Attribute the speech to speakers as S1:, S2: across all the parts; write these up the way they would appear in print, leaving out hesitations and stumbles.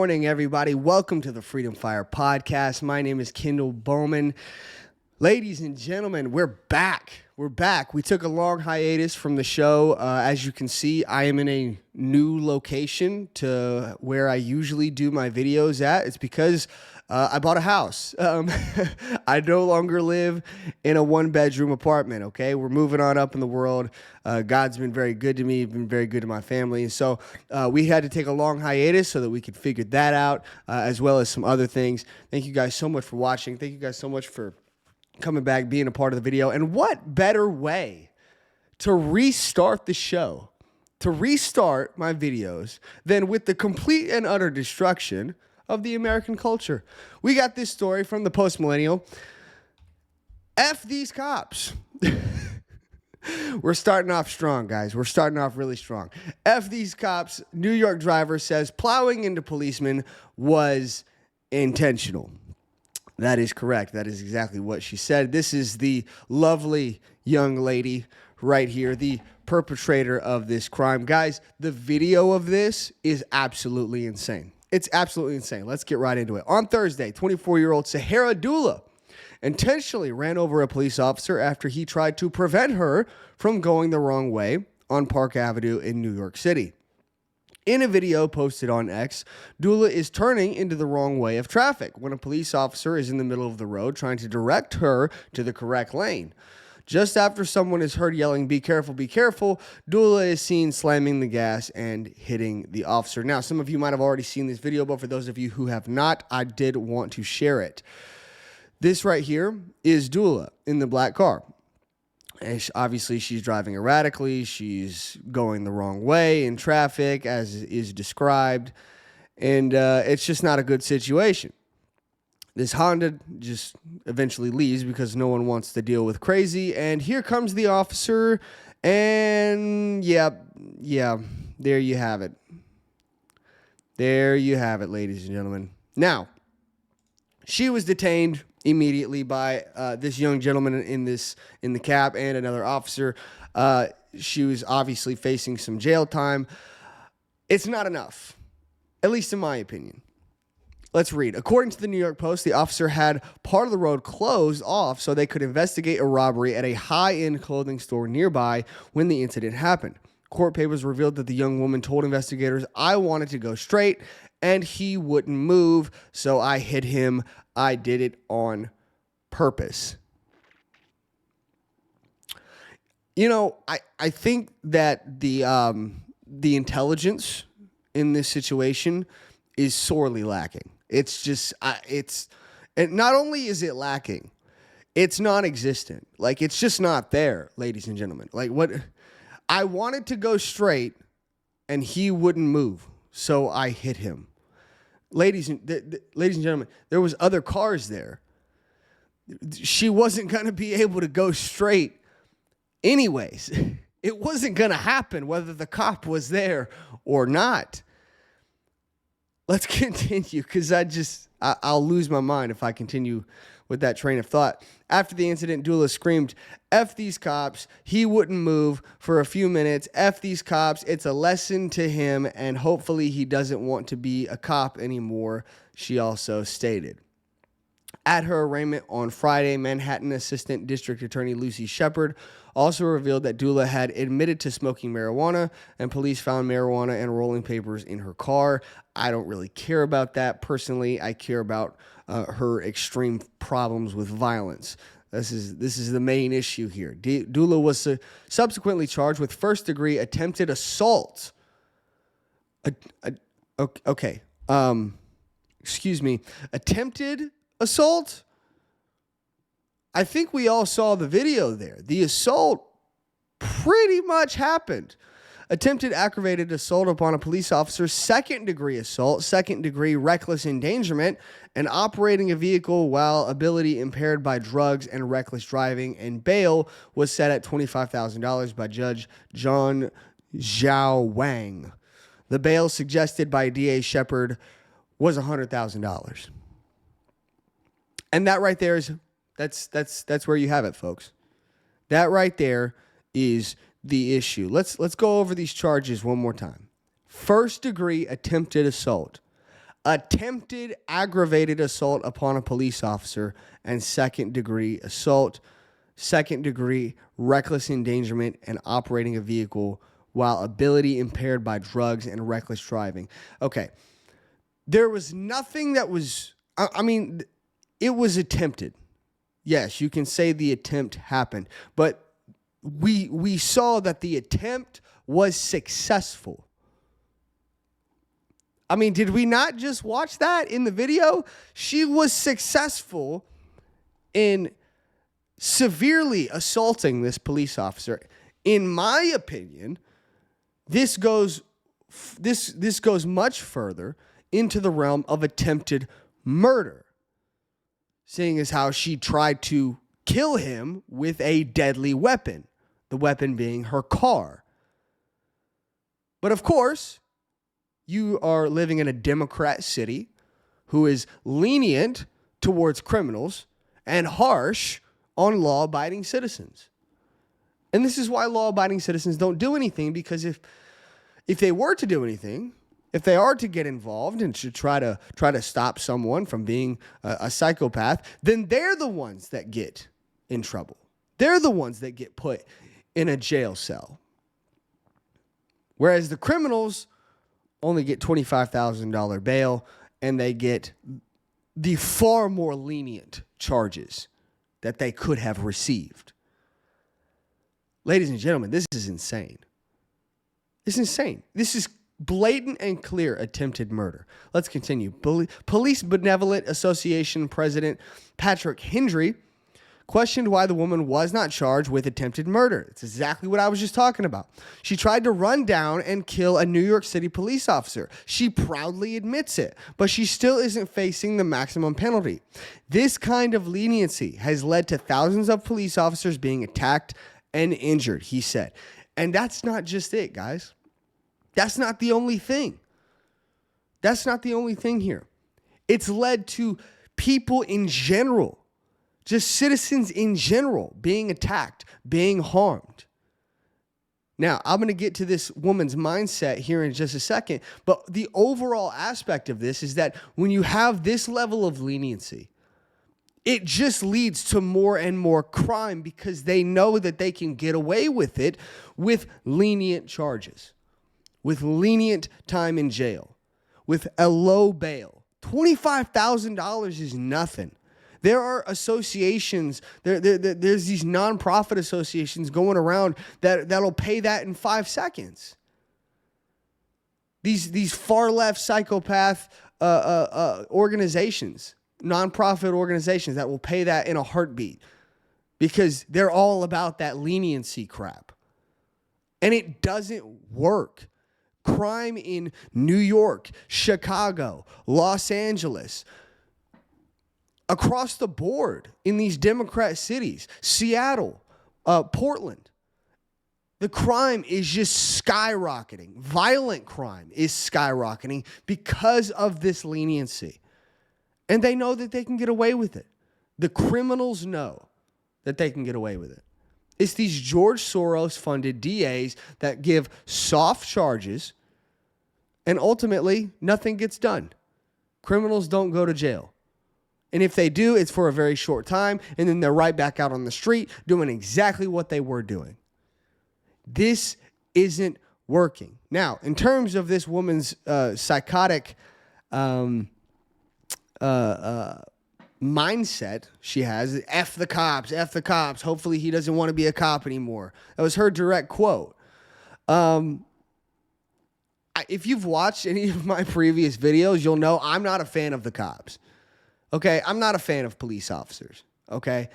S1: morning, everybody. Welcome to the Freedom Fire Podcast. My name is Kendall Bowman. Ladies and gentlemen, we're back. We took a long hiatus from the show. As you can see, I am in a new location to where I usually do my videos at. It's because I bought a house. I no longer live in a one-bedroom apartment, okay? We're moving on up in the world. God's been very good to me, been very good to my family. And so we had to take a long hiatus so that we could figure that out, as well as some other things. Thank you guys so much for watching. Thank you guys so much for coming back, being a part of the video. And what better way to restart the show, to restart my videos, than with the complete and utter destruction of the American culture. We got this story from the Post-Millennial. F these cops. We're starting off strong, guys. We're starting off really strong. F these cops. New York driver says plowing into policemen was intentional. That is correct. That is exactly what she said. This is the lovely young lady right here, the perpetrator of this crime. Guys, the video of this is absolutely insane. It's absolutely insane. Let's get right into it. On Thursday, 24-year-old Sahara Dula intentionally ran over a police officer after he tried to prevent her from going the wrong way on Park Avenue in New York City. In a video posted on X, Dula is turning into the wrong way of traffic when a police officer is in the middle of the road trying to direct her to the correct lane. Just after someone is heard yelling, be careful, Dula is seen slamming the gas and hitting the officer. Now, some of you might have already seen this video, but for those of you who have not, I did want to share it. This right here is Dula in the black car. And obviously, she's driving erratically. She's going the wrong way in traffic, as is described. And it's just not a good situation. This Honda just eventually leaves because no one wants to deal with crazy. And here comes the officer. And yeah, there you have it. There you have it, ladies and gentlemen. Now, she was detained immediately by this young gentleman in the cab and another officer. She was obviously facing some jail time. It's not enough, at least in my opinion. Let's read. According to the New York Post, the officer had part of the road closed off so they could investigate a robbery at a high-end clothing store nearby when the incident happened. Court papers revealed that the young woman told investigators, "I wanted to go straight, and he wouldn't move, so I hit him. I did it on purpose." You know, I think that the intelligence in this situation is sorely lacking. It's just, and not only is it lacking, it's non-existent. Like, it's just not there, ladies and gentlemen. Like, what, I wanted to go straight, and he wouldn't move, so I hit him. Ladies and gentlemen, there was other cars there. She wasn't going to be able to go straight anyways. It wasn't going to happen whether the cop was there or not. Let's continue, because I'll lose my mind if I continue with that train of thought. After the incident, Dula screamed, "F these cops." He wouldn't move for a few minutes. "F these cops. It's a lesson to him, and hopefully he doesn't want to be a cop anymore," she also stated. At her arraignment on Friday, Manhattan Assistant District Attorney Lucy Shepard also revealed that Dula had admitted to smoking marijuana, and police found marijuana and rolling papers in her car. I don't really care about that personally. I care about her extreme problems with violence. This is the main issue here. Dula was subsequently charged with first-degree attempted assault. Attempted assault? I think we all saw the video there. The assault pretty much happened. Attempted aggravated assault upon a police officer, second-degree assault, second-degree reckless endangerment, and operating a vehicle while ability impaired by drugs and reckless driving, and bail was set at $25,000 by Judge John Zhao Wang. The bail suggested by DA Shepard was $100,000. And that right there is that's where you have it, folks. That right there is the issue. Let's go over these charges one more time. First degree attempted assault. attempted aggravated assault upon a police officer, and second-degree assault, second-degree reckless endangerment, and operating a vehicle while ability impaired by drugs and reckless driving. Okay, there was nothing that was, I mean, it was attempted. Yes, you can say the attempt happened, but we saw that the attempt was successful. I mean, did we not just watch that in the video? She was successful in severely assaulting this police officer. In my opinion, this goes much further into the realm of attempted murder, seeing as how she tried to kill him with a deadly weapon, the weapon being her car. But of course, you are living in a Democrat city who is lenient towards criminals and harsh on law-abiding citizens. And this is why law-abiding citizens don't do anything, because if they were to do anything, if they are to get involved and to try to stop someone from being a psychopath, then they're the ones that get in trouble. They're the ones that get put in a jail cell. Whereas the criminals only get $25,000 bail, and they get the far more lenient charges that they could have received. Ladies and gentlemen, this is insane. It's insane. This is blatant and clear attempted murder. Let's continue. Police Benevolent Association President Patrick Hendry questioned why the woman was not charged with attempted murder. It's exactly what I was just talking about. She tried to run down and kill a New York City police officer. She proudly admits it, but she still isn't facing the maximum penalty. This kind of leniency has led to thousands of police officers being attacked and injured, he said. And that's not just it, guys. That's not the only thing. That's not the only thing here. It's led to people in general, just citizens in general, being attacked, being harmed. Now, I'm going to get to this woman's mindset here in just a second, but the overall aspect of this is that when you have this level of leniency, it just leads to more and more crime, because they know that they can get away with it with lenient charges, with lenient time in jail, with a low bail. $25,000 is nothing. There are associations, there's these nonprofit associations going around that'll pay that in 5 seconds. These far left psychopath organizations, nonprofit organizations that will pay that in a heartbeat, because they're all about that leniency crap. And it doesn't work. Crime in New York, Chicago, Los Angeles, across the board in these Democrat cities, Seattle, Portland, the crime is just skyrocketing. Violent crime is skyrocketing because of this leniency. And they know that they can get away with it. The criminals know that they can get away with it. It's these George Soros-funded DAs that give soft charges, and ultimately nothing gets done. Criminals don't go to jail. And if they do, it's for a very short time, and then they're right back out on the street doing exactly what they were doing. This isn't working. Now, in terms of this woman's psychotic mindset she has, F the cops, F the cops. Hopefully he doesn't want to be a cop anymore. That was her direct quote. If you've watched any of my previous videos, you'll know I'm not a fan of the cops. Okay, I'm not a fan of police officers. Okay,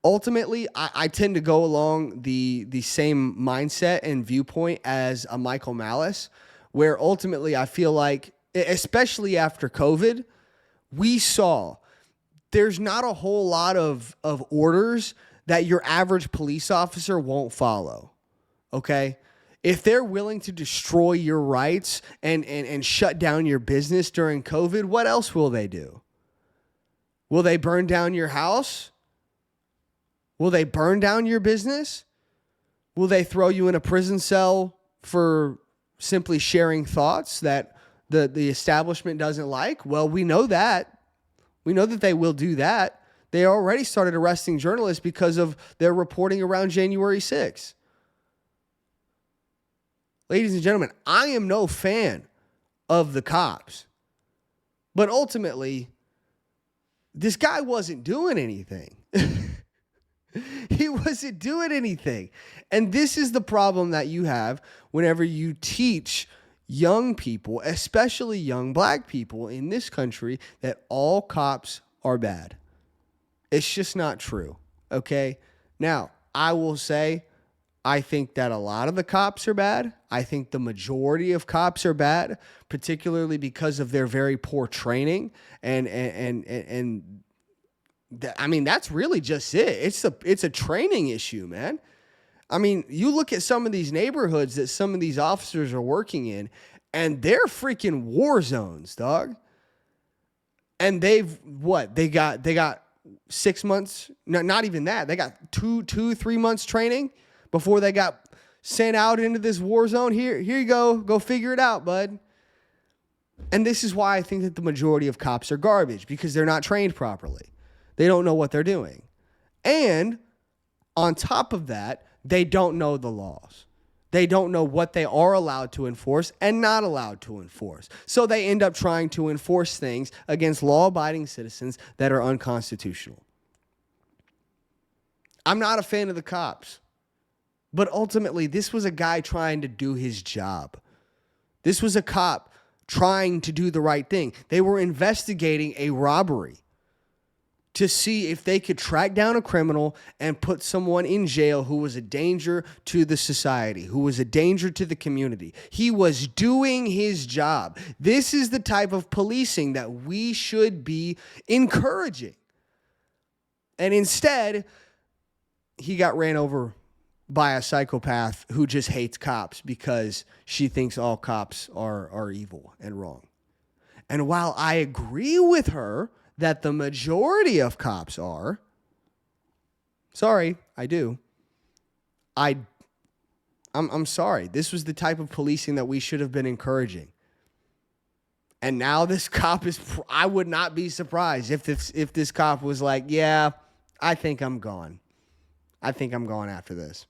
S1: ultimately, I tend to go along the same mindset and viewpoint as a Michael Malice, where ultimately I feel like, especially after COVID, we saw there's not a whole lot of orders that your average police officer won't follow. Okay, if they're willing to destroy your rights and shut down your business during COVID, what else will they do? Will they burn down your house? Will they burn down your business? Will they throw you in a prison cell for simply sharing thoughts that the establishment doesn't like? Well, we know that. We know that they will do that. They already started arresting journalists because of their reporting around January 6th. Ladies and gentlemen, I am no fan of the cops. But ultimately, this guy wasn't doing anything. He wasn't doing anything. And this is the problem that you have whenever you teach young people, especially young black people in this country, that all cops are bad. It's just not true, okay? Now, I will say, I think that a lot of the cops are bad. I think the majority of cops are bad, particularly because of their very poor training. And I mean, that's really just it. It's a training issue, man. I mean, you look at some of these neighborhoods that some of these officers are working in, and they're freaking war zones, dog. And they got 6 months, not even that. They got 3 months training before they got sent out into this war zone. Here you go figure it out, bud. And this is why I think that the majority of cops are garbage, because they're not trained properly. They don't know what they're doing. And on top of that, they don't know the laws. They don't know what they are allowed to enforce and not allowed to enforce. So they end up trying to enforce things against law-abiding citizens that are unconstitutional. I'm not a fan of the cops. But ultimately, this was a guy trying to do his job. This was a cop trying to do the right thing. They were investigating a robbery to see if they could track down a criminal and put someone in jail who was a danger to the society, who was a danger to the community. He was doing his job. This is the type of policing that we should be encouraging. And instead, he got ran over by a psychopath who just hates cops because she thinks all cops are evil and wrong. And while I agree with her that the majority of cops are, sorry, I do. I'm sorry. This was the type of policing that we should have been encouraging. And now this cop I would not be surprised if this cop was like, yeah, I think I'm gone. I think I'm gone after this.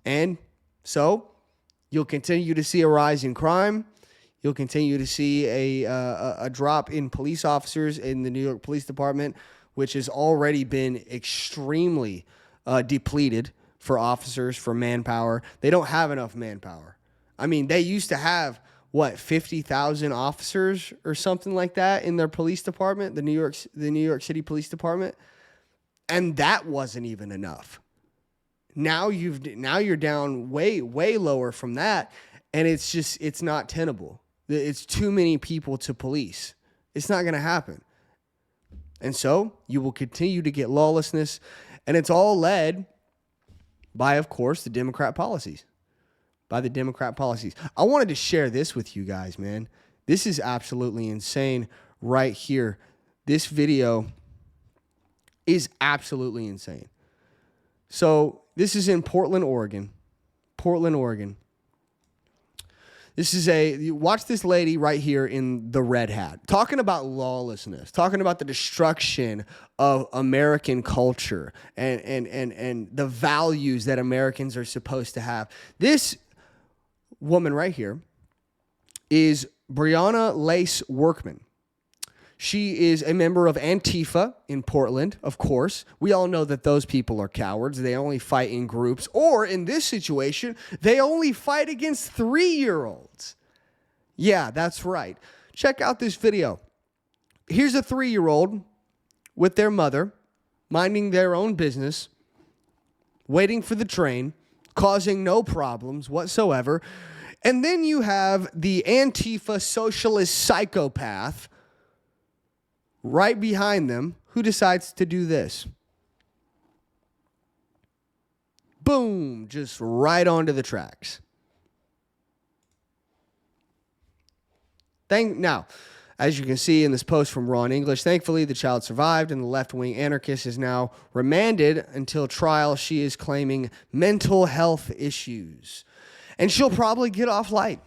S1: And so you'll continue to see a rise in crime. You'll continue to see a drop in police officers in the New York Police Department, which has already been extremely depleted for officers, for manpower. They don't have enough manpower. I mean, they used to have, 50,000 officers or something like that in their police department, the New York City Police Department, and that wasn't even enough. Now you're down way lower from that, and it's not tenable. It's too many people to police. It's not going to happen. And so you will continue to get lawlessness, and it's all led by, of course, the Democrat policies. I wanted to share this with you guys, man. This is absolutely insane right here. This video is absolutely insane. So this is in Portland, Oregon. This is you watch this lady right here in the red hat, talking about lawlessness, talking about the destruction of American culture and the values that Americans are supposed to have. This woman right here is Breonna Lace Workman. She is a member of Antifa in Portland, of course. We all know that those people are cowards. They only fight in groups. Or in this situation, they only fight against 3-year-olds. Yeah, that's right. Check out this video. Here's a 3-year-old with their mother, minding their own business, waiting for the train, causing no problems whatsoever. And then you have the Antifa socialist psychopath right behind them who decides to do this. Boom, just right onto the tracks. Now, as you can see in this post from Raw in English, thankfully the child survived and the left-wing anarchist is now remanded until trial. She is claiming mental health issues. And she'll probably get off light.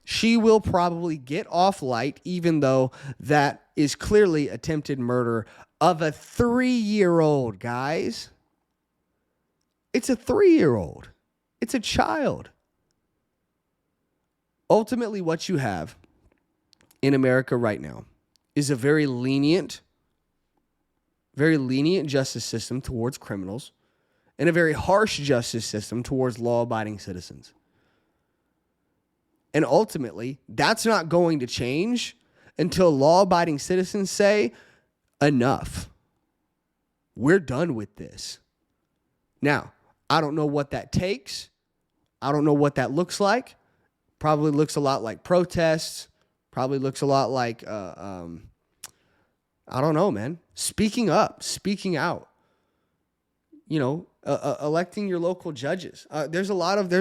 S1: she will probably get off light, even though that is clearly attempted murder of a 3-year-old, guys. It's a 3-year-old. It's a child. Ultimately, what you have in America right now is a very lenient justice system towards criminals and a very harsh justice system towards law-abiding citizens. And ultimately, that's not going to change until law-abiding citizens say, enough. We're done with this. Now, I don't know what that takes. I don't know what that looks like. Probably looks a lot like protests. Probably looks a lot like, I don't know, man. Speaking up, speaking out. Electing your local judges. There's a lot of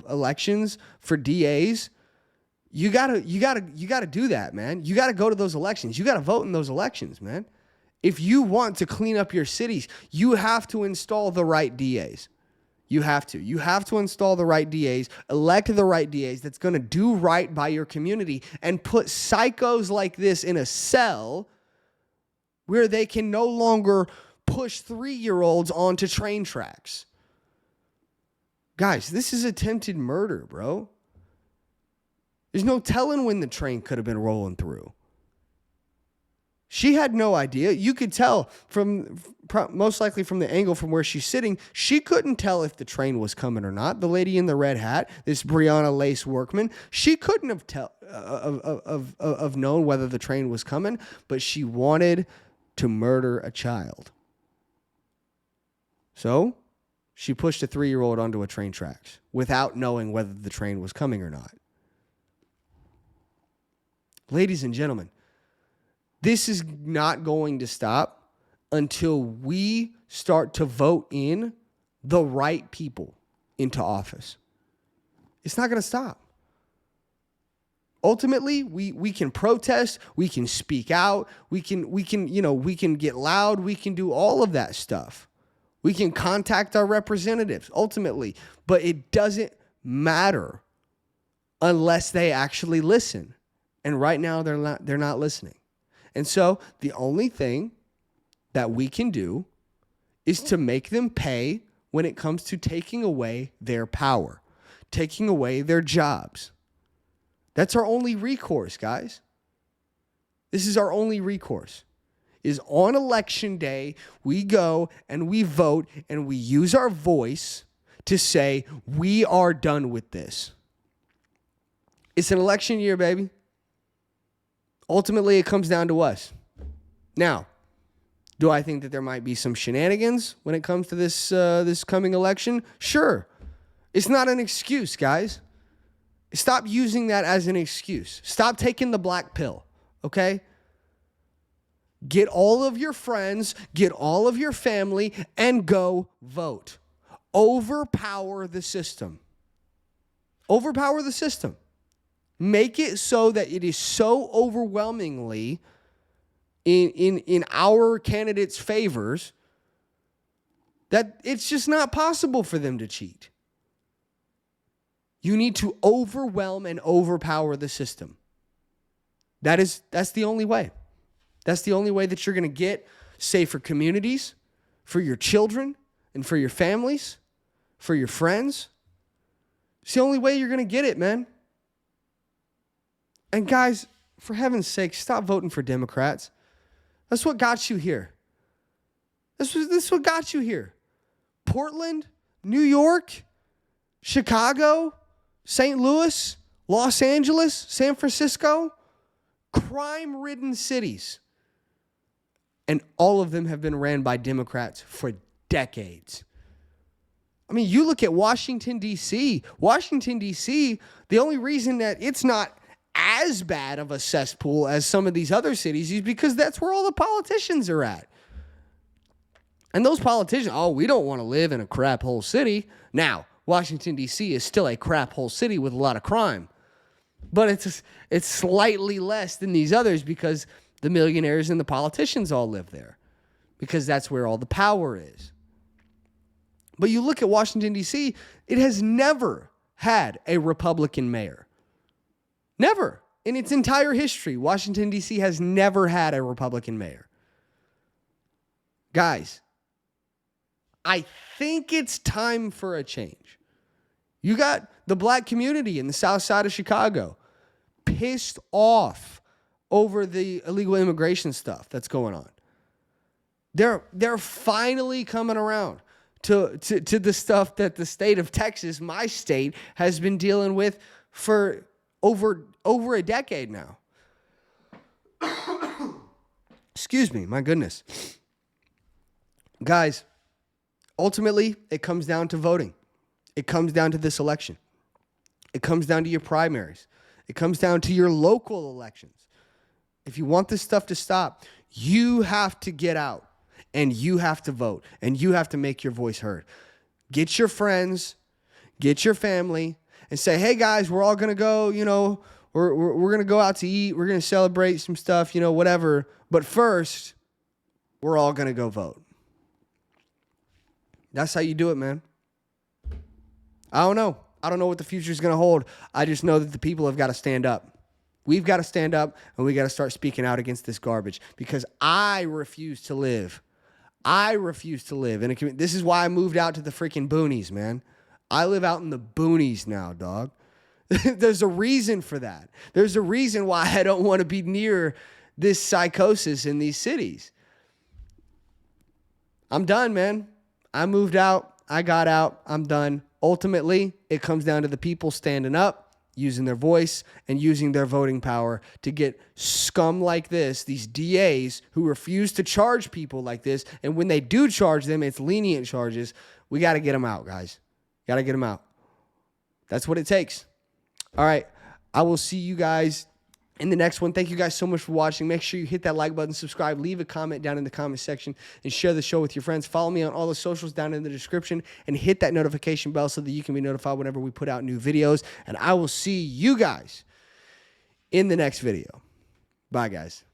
S1: elections for DAs. You gotta do that, man. You gotta go to those elections. You gotta vote in those elections, man. If you want to clean up your cities, you have to install the right DAs. You have to install the right DAs, elect the right DAs that's going to do right by your community and put psychos like this in a cell where they can no longer push 3-year-olds onto train tracks. Guys, this is attempted murder, bro. There's no telling when the train could have been rolling through. She had no idea. You could tell most likely from the angle from where she's sitting, she couldn't tell if the train was coming or not. The lady in the red hat, this Breonna Lace workman, she couldn't have known whether the train was coming, but she wanted to murder a child. So she pushed a 3-year-old onto a train tracks without knowing whether the train was coming or not. Ladies and gentlemen, this is not going to stop until we start to vote in the right people into office. It's not going to stop. Ultimately, we can protest, we can speak out, we can get loud, we can do all of that stuff. We can contact our representatives ultimately, but it doesn't matter unless they actually listen. And right now they're not listening. And so the only thing that we can do is to make them pay when it comes to taking away their power, taking away their jobs. That's our only recourse, guys. This is our only recourse. Is on election day, we go and we vote and we use our voice to say, we are done with this. It's an election year, baby. Ultimately, it comes down to us. Now, do I think that there might be some shenanigans when it comes to this coming election? Sure. It's not an excuse, guys. Stop using that as an excuse. Stop taking the black pill, okay? Get all of your friends, get all of your family, and go vote. Overpower the system. Overpower the system. Make it so that it is so overwhelmingly in our candidates' favors that it's just not possible for them to cheat. You need to overwhelm and overpower the system. That's the only way. That's the only way that you're going to get safer communities for your children and for your families, for your friends. It's the only way you're going to get it, man. And guys, for heaven's sake, stop voting for Democrats. That's what got you here. This is what got you here. Portland, New York, Chicago, St. Louis, Los Angeles, San Francisco, crime-ridden cities. And all of them have been ran by Democrats for decades. I mean, you look at Washington, D.C. Washington, D.C., the only reason that it's not as bad of a cesspool as some of these other cities is because that's where all the politicians are at. And those politicians, we don't want to live in a crap hole city. Now, Washington, D.C. is still a crap hole city with a lot of crime. But it's slightly less than these others because the millionaires and the politicians all live there. Because that's where all the power is. But you look at Washington, D.C., it has never had a Republican mayor. Never. In its entire history, Washington, D.C. has never had a Republican mayor. Guys, I think it's time for a change. You got the black community in the south side of Chicago pissed off over the illegal immigration stuff that's going on. They're finally coming around to the stuff that the state of Texas, my state, has been dealing with for over a decade now. Excuse me, my goodness. Guys, ultimately, it comes down to voting. It comes down to this election. It comes down to your primaries. It comes down to your local elections. If you want this stuff to stop, you have to get out and you have to vote and you have to make your voice heard. Get your friends, get your family, and say, hey, guys, we're all going to go, we're going to go out to eat. We're going to celebrate some stuff, whatever. But first, we're all going to go vote. That's how you do it, man. I don't know. I don't know what the future is going to hold. I just know that the people have got to stand up. We've got to stand up and we got to start speaking out against this garbage because I refuse to live. I refuse to live in a community. This is why I moved out to the freaking boonies, man. I live out in the boonies now, dog. There's a reason for that. There's a reason why I don't want to be near this psychosis in these cities. I'm done, man. I moved out. I got out. I'm done. Ultimately, it comes down to the people standing up, using their voice, and using their voting power to get scum like this, these DAs who refuse to charge people like this. And when they do charge them, it's lenient charges. We got to get them out, guys. Got to get them out. That's what it takes. All right. I will see you guys in the next one. Thank you guys so much for watching. Make sure you hit that like button, subscribe, leave a comment down in the comment section, and share the show with your friends. Follow me on all the socials down in the description, and hit that notification bell so that you can be notified whenever we put out new videos. And I will see you guys in the next video. Bye, guys.